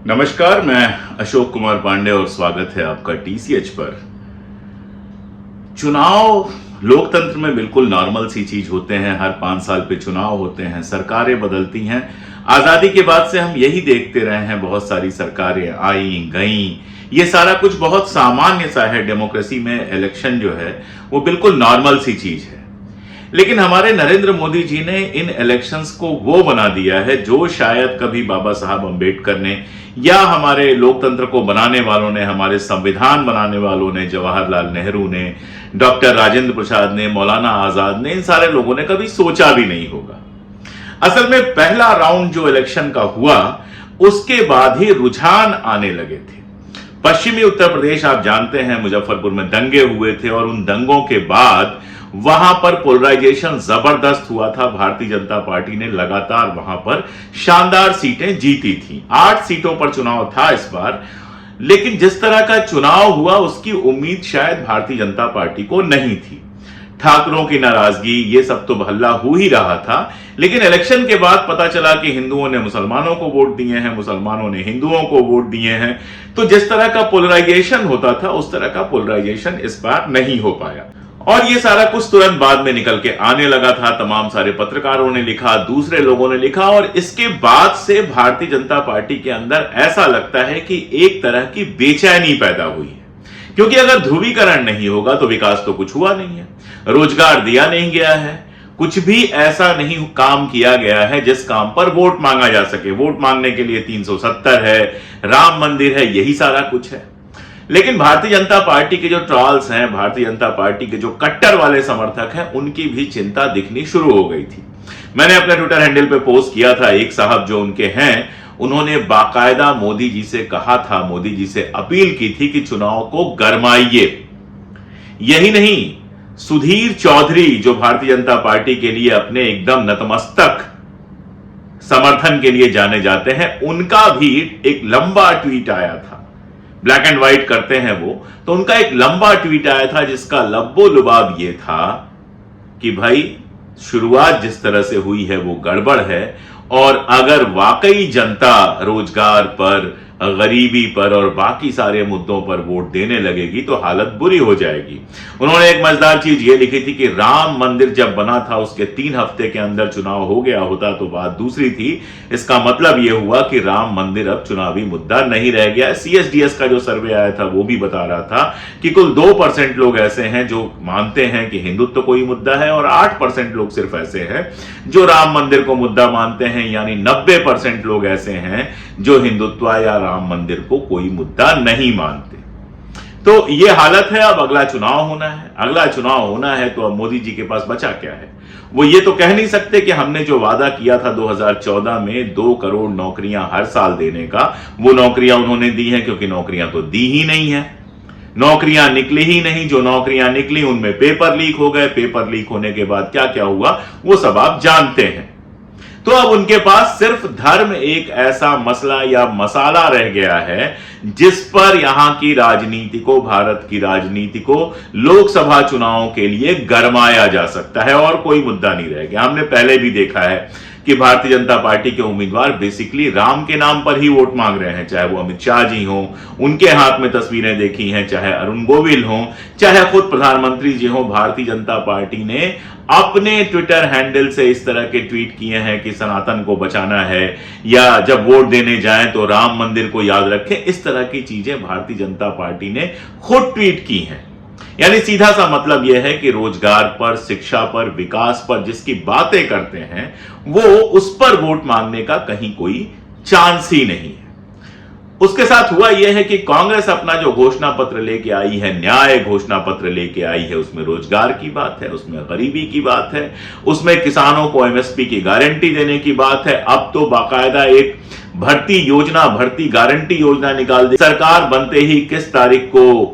नमस्कार, मैं अशोक कुमार पांडे और स्वागत है आपका टीसीएच पर। चुनाव लोकतंत्र में बिल्कुल नॉर्मल सी चीज होते हैं। हर 5 साल पे चुनाव होते हैं, सरकारें बदलती हैं। आजादी के बाद से हम यही देखते रहे हैं, बहुत सारी सरकारें आई गईं। ये सारा कुछ बहुत सामान्य सा है। डेमोक्रेसी में इलेक्शन जो है वो बिल्कुल नॉर्मल सी चीज है। लेकिन हमारे नरेंद्र मोदी जी ने इन इलेक्शंस को वो बना दिया है जो शायद कभी बाबा साहब अंबेडकर ने या हमारे लोकतंत्र को बनाने वालों ने, हमारे संविधान बनाने वालों ने, जवाहरलाल नेहरू ने, डॉक्टर राजेंद्र प्रसाद ने, मौलाना आजाद ने, इन सारे लोगों ने कभी सोचा भी नहीं होगा। असल में पहला राउंड जो इलेक्शन का हुआ उसके बाद ही रुझान आने लगे थे। पश्चिमी उत्तर प्रदेश आप जानते हैं, मुजफ्फरपुर में दंगे हुए थे और उन दंगों के बाद वहां पर पोलराइजेशन जबरदस्त हुआ था। भारतीय जनता पार्टी ने लगातार वहां पर शानदार सीटें जीती थी। 8 सीटों पर चुनाव था इस बार। लेकिन जिस तरह का चुनाव हुआ उसकी उम्मीद शायद भारतीय जनता पार्टी को नहीं थी। ठाकरों की नाराजगी, ये सब तो हल्ला हो ही रहा था। लेकिन इलेक्शन के बाद पता चला कि हिंदुओं ने मुसलमानों को वोट दिए हैं, मुसलमानों ने हिंदुओं को वोट दिए हैं। तो जिस तरह का पोलराइजेशन होता था उस तरह का पोलराइजेशन इस बार नहीं हो पाया। और ये सारा कुछ तुरंत बाद में निकल के आने लगा था। तमाम सारे पत्रकारों ने लिखा, दूसरे लोगों ने लिखा, और इसके बाद से भारतीय जनता पार्टी के अंदर ऐसा लगता है कि एक तरह की बेचैनी पैदा हुई है। क्योंकि अगर ध्रुवीकरण नहीं होगा तो विकास तो कुछ हुआ नहीं है, रोजगार दिया नहीं गया है, कुछ भी ऐसा नहीं काम किया गया है जिस काम पर वोट मांगा जा सके। वोट मांगने के लिए 370 है, राम मंदिर है, यही सारा कुछ है। लेकिन भारतीय जनता पार्टी के जो ट्रॉल्स हैं, भारतीय जनता पार्टी के जो कट्टर वाले समर्थक हैं, उनकी भी चिंता दिखनी शुरू हो गई थी। मैंने अपने ट्विटर हैंडल पे पोस्ट किया था, एक साहब जो उनके हैं उन्होंने बाकायदा मोदी जी से कहा था, मोदी जी से अपील की थी कि चुनाव को गरमाइए। यही नहीं, सुधीर चौधरी जो भारतीय जनता पार्टी के लिए अपने एकदम नतमस्तक समर्थन के लिए जाने जाते हैं, उनका भी एक लंबा ट्वीट आया था। ब्लैक एंड व्हाइट करते हैं वो, तो उनका एक लंबा ट्वीट आया था जिसका लब्बो लुबाब ये था कि भाई शुरुआत जिस तरह से हुई है वो गड़बड़ है, और अगर वाकई जनता रोजगार पर, गरीबी पर और बाकी सारे मुद्दों पर वोट देने लगेगी तो हालत बुरी हो जाएगी। उन्होंने एक मजेदार चीज ये लिखी थी कि राम मंदिर जब बना था उसके 3 हफ्ते के अंदर चुनाव हो गया होता तो बात दूसरी थी। इसका मतलब यह हुआ कि राम मंदिर अब चुनावी मुद्दा नहीं रह गया। सीएसडीएस का जो सर्वे आया था वो भी बता रहा था कि कुल 2% लोग ऐसे हैं जो मानते हैं कि हिंदुत्व कोई मुद्दा है, और 8% लोग सिर्फ ऐसे हैं जो राम मंदिर को मुद्दा मानते हैं। यानी 90% लोग ऐसे हैं जो हिंदुत्व या राम मंदिर को कोई मुद्दा नहीं मानते। तो यह हालत है। अब अगला चुनाव होना है, अगला चुनाव होना है, तो अब मोदी जी के पास बचा क्या है? वो ये तो कह नहीं सकते कि हमने जो वादा किया था 2014 में 2 करोड़ नौकरियां हर साल देने का, वो नौकरियां उन्होंने दी हैं, क्योंकि नौकरियां तो दी ही नहीं है। नौकरियां निकली ही नहीं। जो नौकरियां निकली उनमें पेपर लीक हो गए। पेपर लीक होने के बाद क्या क्या हुआ वो सब आप जानते हैं। तो अब उनके पास सिर्फ धर्म एक ऐसा मसला या मसाला रह गया है जिस पर यहां की राजनीति को, भारत की राजनीति को लोकसभा चुनावों के लिए गरमाया जा सकता है, और कोई मुद्दा नहीं रह गया। हमने पहले भी देखा है कि भारतीय जनता पार्टी के उम्मीदवार बेसिकली राम के नाम पर ही वोट मांग रहे हैं। चाहे वो अमित शाह जी हों, उनके हाथ में तस्वीरें देखी हैं, चाहे अरुण गोविल हों, चाहे खुद प्रधानमंत्री जी हों। भारतीय जनता पार्टी ने अपने ट्विटर हैंडल से इस तरह के ट्वीट किए हैं कि सनातन को बचाना है, या जब वोट देने जाएं तो राम मंदिर को याद रखें। इस तरह की चीजें भारतीय जनता पार्टी ने खुद ट्वीट की हैं। यानी सीधा सा मतलब यह है कि रोजगार पर, शिक्षा पर, विकास पर जिसकी बातें करते हैं वो उस पर वोट मांगने का कहीं कोई चांस ही नहीं है। उसके साथ हुआ यह है कि कांग्रेस अपना जो घोषणा पत्र लेके आई है, न्याय घोषणा पत्र लेके आई है, उसमें रोजगार की बात है, उसमें गरीबी की बात है, उसमें किसानों को एमएसपी की गारंटी देने की बात है। अब तो बाकायदा एक भर्ती योजना, भर्ती गारंटी योजना निकाल दी। सरकार बनते ही किस तारीख को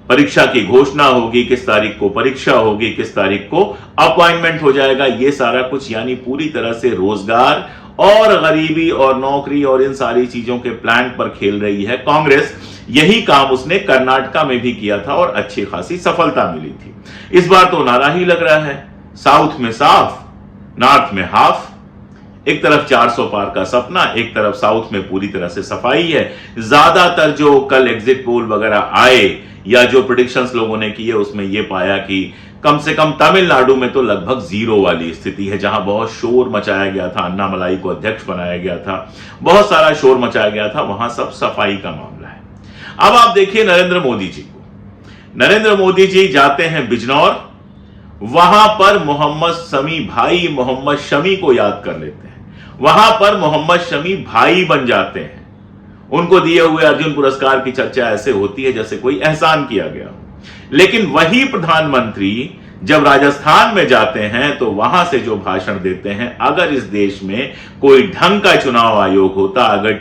परीक्षा की घोषणा होगी, किस तारीख को परीक्षा होगी, किस तारीख को अपॉइंटमेंट हो जाएगा, ये सारा कुछ, यानी पूरी तरह से रोजगार और गरीबी और नौकरी और इन सारी चीजों के प्लान पर खेल रही है कांग्रेस। यही काम उसने कर्नाटका में भी किया था और अच्छी खासी सफलता मिली थी। इस बार तो नारा ही लग रहा है, साउथ में साफ, नॉर्थ में हाफ। एक तरफ 400 पार का सपना, एक तरफ साउथ में पूरी तरह से सफाई है। ज्यादातर जो कल एग्जिट पोल वगैरह आए या जो प्रेडिक्शंस लोगों ने किए उसमें यह पाया कि कम से कम तमिलनाडु में तो लगभग जीरो वाली स्थिति है, जहां बहुत शोर मचाया गया था, अन्नामलाई को अध्यक्ष बनाया गया था, बहुत सारा शोर मचाया गया था, वहां सब सफाई का मामला है। अब आप देखिए नरेंद्र मोदी जी को, नरेंद्र मोदी जी जाते हैं बिजनौर, वहां पर मोहम्मद शमी भाई मोहम्मद शमी को याद कर लेते हैं, वहां पर मोहम्मद शमी भाई बन जाते हैं। उनको दिए हुए अर्जुन पुरस्कार की चर्चा ऐसे होती है जैसे कोई एहसान किया गया हो। लेकिन वही प्रधानमंत्री जब राजस्थान में जाते हैं तो वहां से जो भाषण देते हैं, अगर इस देश में कोई ढंग का चुनाव आयोग होता, अगर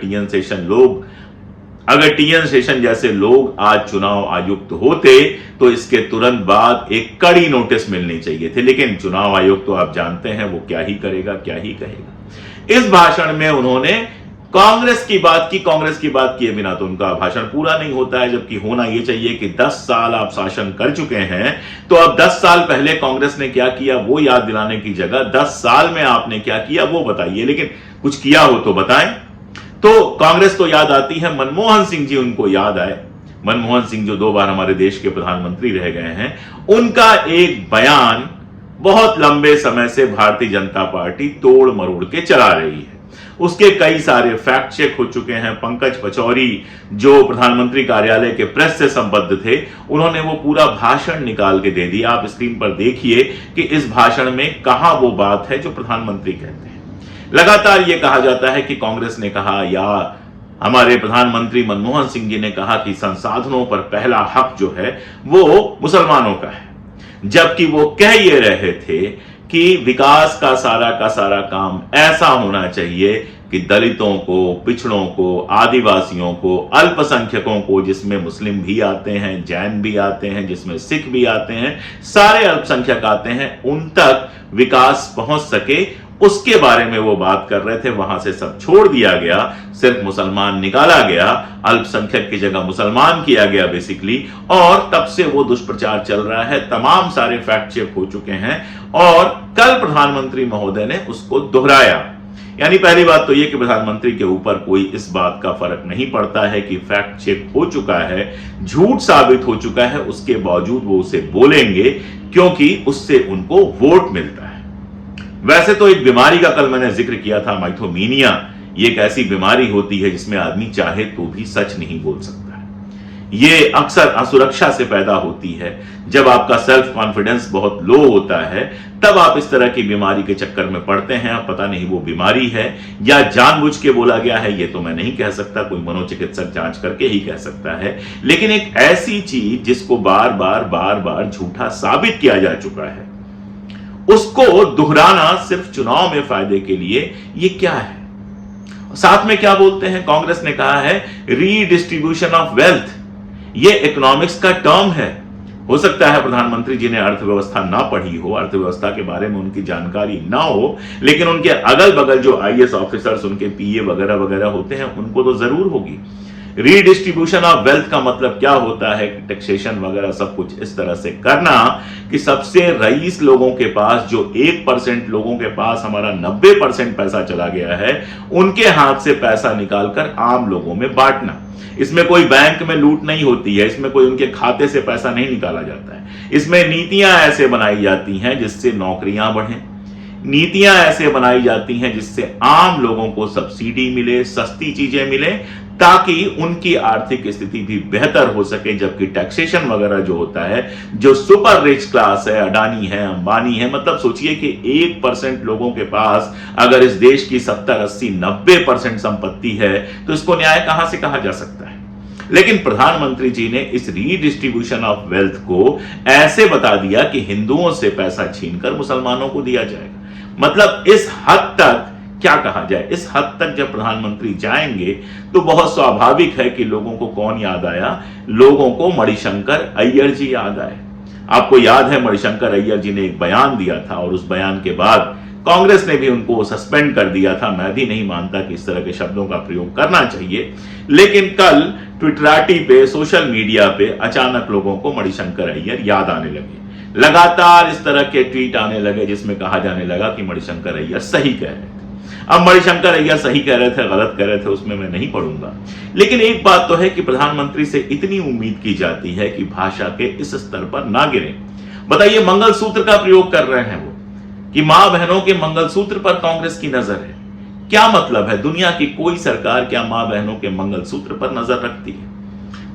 टीएन शेषन जैसे लोग आज चुनाव आयुक्त होते तो इसके तुरंत बाद एक कड़ी नोटिस मिलनी चाहिए थे। लेकिन चुनाव आयोग तो आप जानते हैं वो क्या ही करेगा, क्या ही कहेगा। इस भाषण में उन्होंने कांग्रेस की बात की, कांग्रेस की बात किए बिना तो उनका भाषण पूरा नहीं होता है, जबकि होना यह चाहिए कि 10 साल आप शासन कर चुके हैं, तो अब 10 साल पहले कांग्रेस ने क्या किया वो याद दिलाने की जगह 10 साल में आपने क्या किया वो बताइए। लेकिन कुछ किया हो तो बताएं। तो कांग्रेस तो याद आती है, मनमोहन सिंह जी उनको याद आए। मनमोहन सिंह जो 2 बार हमारे देश के प्रधानमंत्री रह गए हैं, उनका एक बयान बहुत लंबे समय से भारतीय जनता पार्टी तोड़ मरोड़ के चला रही है। उसके कई सारे फैक्ट चेक हो चुके हैं। पंकज पचौरी जो प्रधानमंत्री कार्यालय के प्रेस से संबद्ध थे, उन्होंने वो पूरा भाषण निकाल के दे दिया। आप स्क्रीन पर देखिए कि इस भाषण में कहां वो बात है जो प्रधानमंत्री कहते हैं। लगातार ये कहा जाता है कि कांग्रेस ने कहा या हमारे प्रधानमंत्री मनमोहन सिंह जी ने कहा कि संसाधनों पर पहला हक जो है वो मुसलमानों का है, जबकि वो कह ये रहे थे कि विकास का सारा काम ऐसा होना चाहिए कि दलितों को, पिछड़ों को, आदिवासियों को, अल्पसंख्यकों को, जिसमें मुस्लिम भी आते हैं, जैन भी आते हैं, जिसमें सिख भी आते हैं, सारे अल्पसंख्यक आते हैं, उन तक विकास पहुंच सके, उसके बारे में वो बात कर रहे थे। वहां से सब छोड़ दिया गया, सिर्फ मुसलमान निकाला गया, अल्पसंख्यक की जगह मुसलमान किया गया बेसिकली, और तब से वो दुष्प्रचार चल रहा है। तमाम सारे फैक्ट चेक हो चुके हैं और कल प्रधानमंत्री महोदय ने उसको दोहराया। यानी पहली बात तो ये कि प्रधानमंत्री के ऊपर कोई इस बात का फर्क नहीं पड़ता है कि फैक्ट चेक हो चुका है, झूठ साबित हो चुका है, उसके बावजूद वो उसे बोलेंगे क्योंकि उससे उनको वोट मिलता है। वैसे तो एक बीमारी का कल मैंने जिक्र किया था, माइथोमीनिया। ये एक ऐसी बीमारी होती है जिसमें आदमी चाहे तो भी सच नहीं बोल सकता है। ये अक्सर असुरक्षा से पैदा होती है। जब आपका सेल्फ कॉन्फिडेंस बहुत लो होता है तब आप इस तरह की बीमारी के चक्कर में पड़ते हैं। अब पता नहीं वो बीमारी है या जानबूझ के बोला गया है, ये तो मैं नहीं कह सकता, कोई मनोचिकित्सक जांच करके ही कह सकता है। लेकिन एक ऐसी चीज जिसको बार बार झूठा साबित किया जा चुका है, उसको दोहराना सिर्फ चुनाव में फायदे के लिए, ये क्या है? साथ में क्या बोलते हैं? कांग्रेस ने कहा है रीडिस्ट्रीब्यूशन ऑफ वेल्थ। ये इकोनॉमिक्स का टर्म है। हो सकता है प्रधानमंत्री जी ने अर्थव्यवस्था ना पढ़ी हो, अर्थव्यवस्था के बारे में उनकी जानकारी ना हो, लेकिन उनके अगल बगल जो आईएएस ऑफिसर्स, उनके पीए वगैरह वगैरह होते हैं, उनको तो जरूर होगी। रीडिस्ट्रीब्यूशन ऑफ वेल्थ का मतलब क्या होता है? टैक्सेशन वगैरह सब कुछ इस तरह से करना कि सबसे रईस लोगों के पास, जो 1% लोगों के पास हमारा 90% पैसा चला गया है, उनके हाथ से पैसा निकालकर आम लोगों में बांटना। इसमें कोई बैंक में लूट नहीं होती है, इसमें कोई उनके खाते से पैसा नहीं निकाला जाता है। इसमें नीतियां ऐसे बनाई जाती हैं जिससे नौकरियां बढ़ें, नीतियां ऐसे बनाई जाती हैं जिससे आम लोगों को सब्सिडी मिले, सस्ती चीजें मिले, ताकि उनकी आर्थिक स्थिति भी बेहतर हो सके। जबकि टैक्सेशन वगैरह जो होता है, जो सुपर रिच क्लास है, अडानी है, अंबानी है, मतलब सोचिए कि 1% लोगों के पास अगर इस देश की 70, 80, 90% संपत्ति है, तो इसको न्याय कहां से कहा जा सकता है? लेकिन प्रधानमंत्री जी ने इस रीडिस्ट्रीब्यूशन ऑफ वेल्थ को ऐसे बता दिया कि हिंदुओं से पैसा छीनकर मुसलमानों को दिया जाएगा। मतलब इस हद तक क्या कहा जाए, इस हद तक जब प्रधानमंत्री जाएंगे तो बहुत स्वाभाविक है कि लोगों को कौन याद आया? लोगों को मणिशंकर अय्यर जी याद आए। आपको याद है मणिशंकर अय्यर जी ने एक बयान दिया था और उस बयान के बाद कांग्रेस ने भी उनको सस्पेंड कर दिया था। मैं भी नहीं मानता कि इस तरह के शब्दों का प्रयोग करना चाहिए, लेकिन कल ट्विटराटी पे, सोशल मीडिया पे अचानक लोगों को मणिशंकर अय्यर याद आने लगे। लगातार इस तरह के ट्वीट आने लगे जिसमें कहा जाने लगा कि मणिशंकर अय्यर सही कह रहे थे। अब मणिशंकर अय्यर सही कह रहे थे गलत कह रहे थे उसमें मैं नहीं पढ़ूंगा, लेकिन एक बात तो है कि प्रधानमंत्री से इतनी उम्मीद की जाती है कि भाषा के इस स्तर पर ना गिरे। बताइए, मंगलसूत्र का प्रयोग कर रहे हैं वो कि मां बहनों के मंगलसूत्र पर कांग्रेस की नजर है। क्या मतलब है? दुनिया की कोई सरकार क्या मां बहनों के मंगलसूत्र पर नजर रखती है?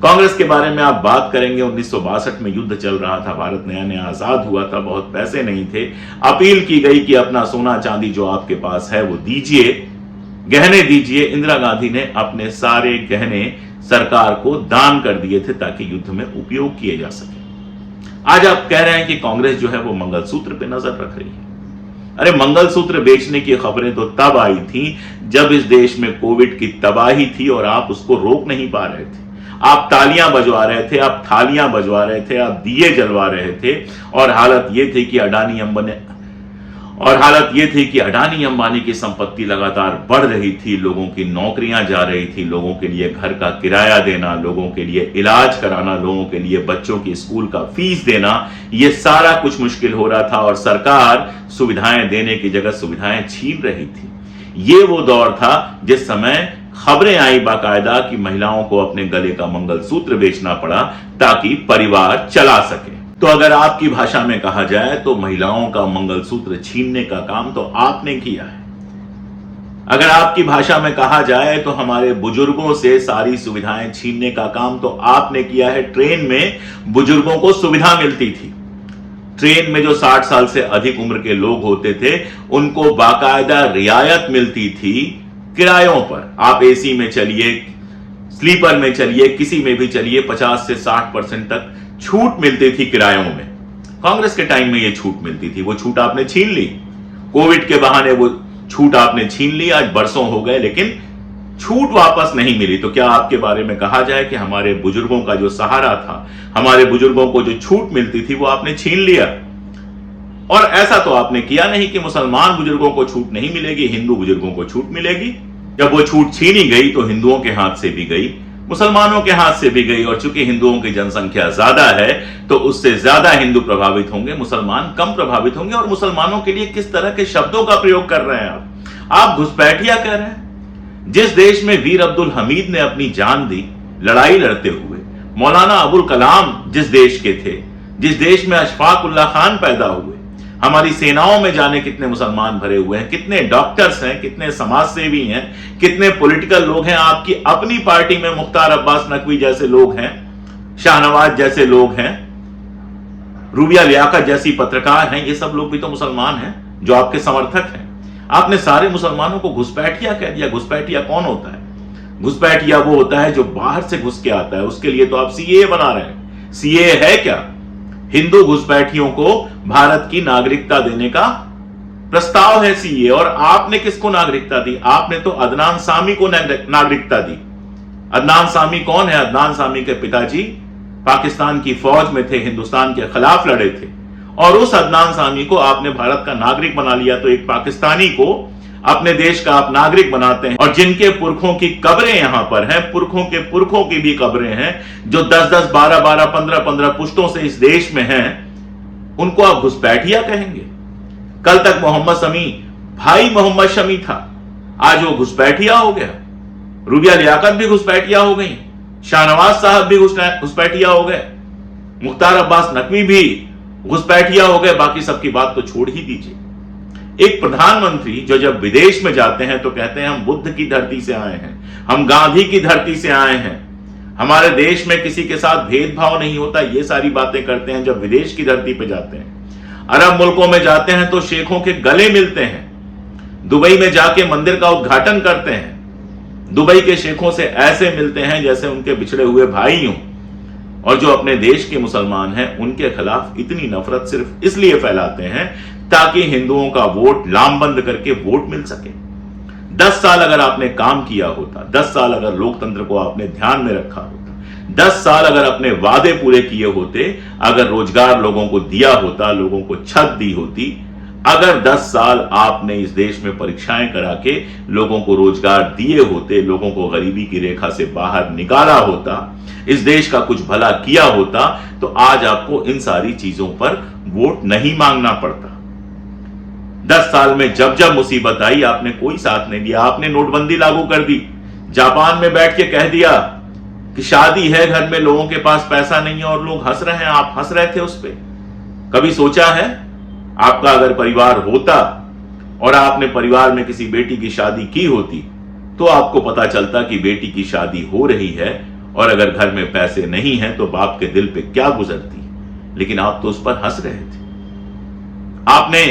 कांग्रेस के बारे में आप बात करेंगे, 1962 में युद्ध चल रहा था, भारत नया नया आजाद हुआ था, बहुत पैसे नहीं थे, अपील की गई कि अपना सोना चांदी जो आपके पास है वो दीजिए, गहने दीजिए। इंदिरा गांधी ने अपने सारे गहने सरकार को दान कर दिए थे ताकि युद्ध में उपयोग किए जा सके। आज आप कह रहे हैं कि कांग्रेस जो है वो मंगलसूत्र पे नजर रख रही है। अरे, मंगलसूत्र बेचने की खबरें तो तब आई थी जब इस देश में कोविड की तबाही थी और आप उसको रोक नहीं पा रहे थे। आप तालियां बजवा रहे थे, आप थालियां बजवा रहे थे, आप दिए जलवा रहे थे, और हालत यह थी कि अडानी अंबानी की संपत्ति लगातार बढ़ रही थी, लोगों की नौकरियां जा रही थी, लोगों के लिए घर का किराया देना, लोगों के लिए इलाज कराना, लोगों के लिए बच्चों की स्कूल का फीस देना, यह सारा कुछ मुश्किल हो रहा था और सरकार सुविधाएं देने की जगह सुविधाएं छीन रही थी। यह वो दौर था जिस समय खबरें आई बाकायदा कि महिलाओं को अपने गले का मंगलसूत्र बेचना पड़ा ताकि परिवार चला सके। तो अगर आपकी भाषा में कहा जाए तो महिलाओं का मंगलसूत्र छीनने का काम तो आपने किया है। अगर आपकी भाषा में कहा जाए तो हमारे बुजुर्गों से सारी सुविधाएं छीनने का काम तो आपने किया है। ट्रेन में बुजुर्गों को सुविधा मिलती थी, ट्रेन में जो 60 साल से अधिक उम्र के लोग होते थे उनको बाकायदा रियायत मिलती थी किरायों पर। आप एसी में चलिए, स्लीपर में चलिए, किसी में भी चलिए, 50 से 60% तक छूट मिलती थी किरायों में। कांग्रेस के टाइम में यह छूट मिलती थी, वो छूट आपने छीन ली। कोविड के बहाने वो छूट आपने छीन ली, आज बरसों हो गए लेकिन छूट वापस नहीं मिली। तो क्या आपके बारे में कहा जाए कि हमारे बुजुर्गों का जो सहारा था, हमारे बुजुर्गों को जो छूट मिलती थी वो आपने छीन लिया? और ऐसा तो आपने किया नहीं कि मुसलमान बुजुर्गों को छूट नहीं मिलेगी, हिंदू बुजुर्गों को छूट मिलेगी। जब वो छूट छीनी गई तो हिंदुओं के हाथ से भी गई, मुसलमानों के हाथ से भी गई, और चूंकि हिंदुओं की जनसंख्या ज्यादा है तो उससे ज्यादा हिंदू प्रभावित होंगे, मुसलमान कम प्रभावित होंगे। और मुसलमानों के लिए किस तरह के शब्दों का प्रयोग कर रहे हैं आप घुसपैठिया कह रहे हैं। जिस देश में वीर अब्दुल हमीद ने अपनी जान दी लड़ाई लड़ते हुए, मौलाना अबुल कलाम जिस देश के थे, जिस देश में अशफाक उल्लाह खान पैदा हुए, हमारी सेनाओं में जाने कितने मुसलमान भरे हुए हैं, कितने डॉक्टर्स हैं, कितने समाज सेवी हैं, कितने पॉलिटिकल लोग हैं। आपकी अपनी पार्टी में मुख्तार अब्बास नकवी जैसे लोग हैं, शाहनवाज जैसे लोग हैं, रूबिया लियाकत जैसी पत्रकार हैं, ये सब लोग भी तो मुसलमान हैं जो आपके समर्थक हैं। आपने सारे मुसलमानों को घुसपैठिया कह दिया। घुसपैठिया कौन होता है? घुसपैठिया वो होता है जो बाहर से घुस के आता है। उसके लिए तो आप सीए बना रहे हैं। सीए है क्या? हिंदू घुसपैठियों को भारत की नागरिकता देने का प्रस्ताव है सीए। और आपने किसको नागरिकता दी? आपने तो अदनान सामी को नागरिकता दी। अदनान सामी कौन है? अदनान सामी के पिताजी पाकिस्तान की फौज में थे, हिंदुस्तान के खिलाफ लड़े थे, और उस अदनान सामी को आपने भारत का नागरिक बना लिया। तो एक पाकिस्तानी को अपने देश का आप नागरिक बनाते हैं, और जिनके पुरखों की कब्रें यहां पर हैं, पुरखों के पुरखों की भी कब्रें हैं, जो 10-10, 12-12, 15-15 पुश्तों से इस देश में हैं, उनको आप घुसपैठिया कहेंगे? कल तक मोहम्मद शमी भाई मोहम्मद शमी था, आज वो घुसपैठिया हो गया। रूबिया लियाकत भी घुसपैठिया हो गई, शाहनवाज साहब भी घुसपैठिया हो गए, मुख्तार अब्बास नकवी भी घुसपैठिया हो गए। बाकी सबकी बात तो छोड़ ही दीजिए। एक प्रधानमंत्री जो जब विदेश में जाते हैं तो कहते हैं हम बुद्ध की धरती से आए हैं, हम गांधी की धरती से आए हैं, हमारे देश में किसी के साथ भेदभाव नहीं होता, ये सारी बातें करते हैं जब विदेश की धरती पे जाते हैं। अरब मुल्कों में जाते हैं तो शेखों के गले मिलते हैं, दुबई में जाके मंदिर का उद्घाटन करते हैं, दुबई के शेखों से ऐसे मिलते हैं जैसे उनके बिछड़े हुए भाई हों। और जो अपने देश के मुसलमान हैं उनके खिलाफ इतनी नफरत सिर्फ इसलिए फैलाते हैं ताकि हिंदुओं का वोट लामबंद करके वोट मिल सके। 10 साल अगर आपने काम किया होता, 10 साल अगर लोकतंत्र को आपने ध्यान में रखा होता, 10 साल अगर अपने वादे पूरे किए होते, अगर रोजगार लोगों को दिया होता, लोगों को छत दी होती, अगर 10 साल आपने इस देश में परीक्षाएं करा के लोगों को रोजगार दिए होते, लोगों को गरीबी की रेखा से बाहर निकाला होता, इस देश का कुछ भला किया होता, तो आज आपको इन सारी चीजों पर वोट नहीं मांगना पड़ता। 10 साल में जब जब मुसीबत आई आपने कोई साथ नहीं दिया। आपने नोटबंदी लागू कर दी, जापान में बैठ के कह दिया कि शादी है घर में, लोगों के पास पैसा नहीं है और लोग हंस रहे हैं, आप हंस रहे थे उस पर। कभी सोचा है आपका अगर परिवार होता और आपने परिवार में किसी बेटी की शादी की होती तो आपको पता चलता कि बेटी की शादी हो रही है और अगर घर में पैसे नहीं हैं तो बाप के दिल पे क्या गुजरती। लेकिन आप तो उस पर हंस रहे थे। आपने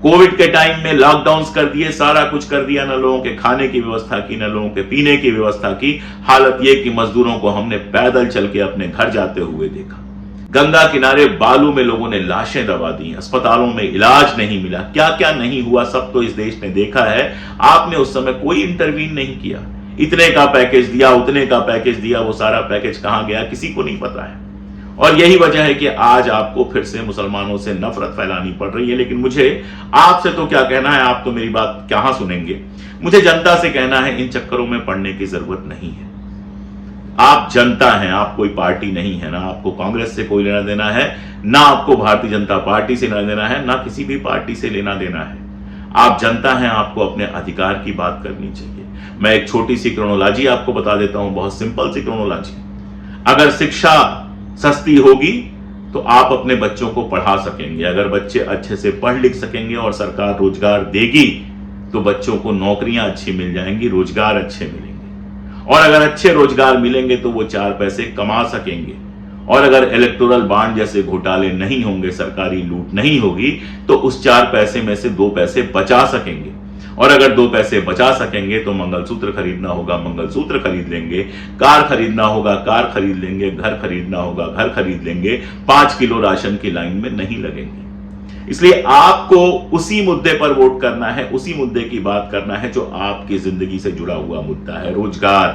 कोविड के टाइम में लॉकडाउन कर दिए, सारा कुछ कर दिया, न लोगों के खाने की व्यवस्था की, न लोगों के पीने की व्यवस्था की। हालत यह कि मजदूरों को हमने पैदल चल के अपने घर जाते हुए देखा। गंगा किनारे बालू में लोगों ने लाशें दबा दी, अस्पतालों में इलाज नहीं मिला, क्या क्या नहीं हुआ सब तो इस देश ने देखा है। आपने उस समय कोई इंटरवीन नहीं किया। इतने का पैकेज दिया, उतने का पैकेज दिया, वो सारा पैकेज कहां गया किसी को नहीं पता है। और यही वजह है कि आज आपको फिर से मुसलमानों से नफरत फैलानी पड़ रही है। लेकिन मुझे आपसे तो क्या कहना है, आप तो मेरी बात कहां सुनेंगे। मुझे जनता से कहना है इन चक्करों में पड़ने की जरूरत नहीं है। आप जनता हैं, आप कोई पार्टी नहीं है। ना आपको कांग्रेस से कोई लेना देना है, ना आपको भारतीय जनता पार्टी से लेना देना है, ना किसी भी पार्टी से लेना देना है। आप जनता हैं, आपको अपने अधिकार की बात करनी चाहिए। मैं एक छोटी सी क्रोनोलॉजी आपको बता देता हूं, बहुत सिंपल सी क्रोनोलॉजी। अगर शिक्षा सस्ती होगी तो आप अपने बच्चों को पढ़ा सकेंगे। अगर बच्चे अच्छे से पढ़ लिख सकेंगे और सरकार रोजगार देगी तो बच्चों को नौकरियां अच्छी मिल जाएंगी, रोजगार अच्छे मिलेंगे। और अगर अच्छे रोजगार मिलेंगे तो वो 4 पैसे कमा सकेंगे। और अगर इलेक्टोरल बॉन्ड जैसे घोटाले नहीं होंगे, सरकारी लूट नहीं होगी, तो उस 4 पैसे में से 2 पैसे बचा सकेंगे। और अगर 2 पैसे बचा सकेंगे तो मंगलसूत्र खरीदना होगा, मंगलसूत्र खरीद लेंगे, कार खरीदना होगा, कार खरीद लेंगे, घर खरीदना होगा, घर खरीद लेंगे, 5 किलो राशन की लाइन में नहीं लगेंगे। इसलिए आपको उसी मुद्दे पर वोट करना है, उसी मुद्दे की बात करना है जो आपकी जिंदगी से जुड़ा हुआ मुद्दा है। रोजगार,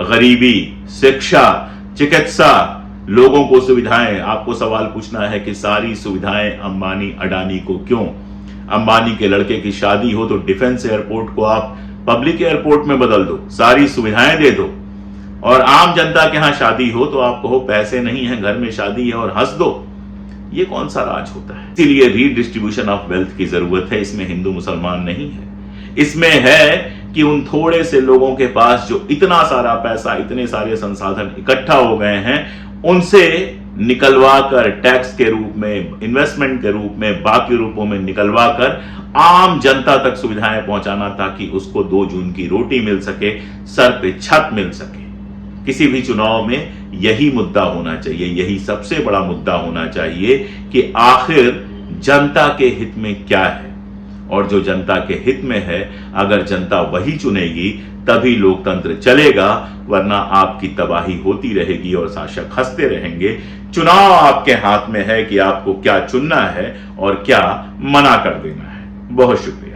गरीबी, शिक्षा, चिकित्सा, लोगों को सुविधाएं। आपको सवाल पूछना है कि सारी सुविधाएं अंबानी अडानी को क्यों? अंबानी के लड़के की शादी हो तो डिफेंस एयरपोर्ट को आप पब्लिक एयरपोर्ट में बदल दो, सारी सुविधाएं दे दो। और आम जनता के यहां शादी हो तो आप कहो पैसे नहीं है, घर में शादी है और हंस दो। ये कौन सा राज होता है? इसीलिए रीडिस्ट्रीब्यूशन ऑफ वेल्थ की जरूरत है। इसमें हिंदू मुसलमान नहीं है, इसमें है कि उन थोड़े से लोगों के पास जो इतना सारा पैसा, इतने सारे संसाधन इकट्ठा हो गए हैं, उनसे निकलवा कर टैक्स के रूप में, इन्वेस्टमेंट के रूप में, बाकी रूपों में निकलवा कर आम जनता तक सुविधाएं पहुंचाना, ताकि उसको 2 जून की रोटी मिल सके, सर पे छत मिल सके। किसी भी चुनाव में यही मुद्दा होना चाहिए, यही सबसे बड़ा मुद्दा होना चाहिए कि आखिर जनता के हित में क्या है। और जो जनता के हित में है, अगर जनता वही चुनेगी तभी लोकतंत्र चलेगा, वरना आपकी तबाही होती रहेगी और शासक हंसते रहेंगे। चुनाव आपके हाथ में है कि आपको क्या चुनना है और क्या मना कर देना है। बहुत शुक्रिया।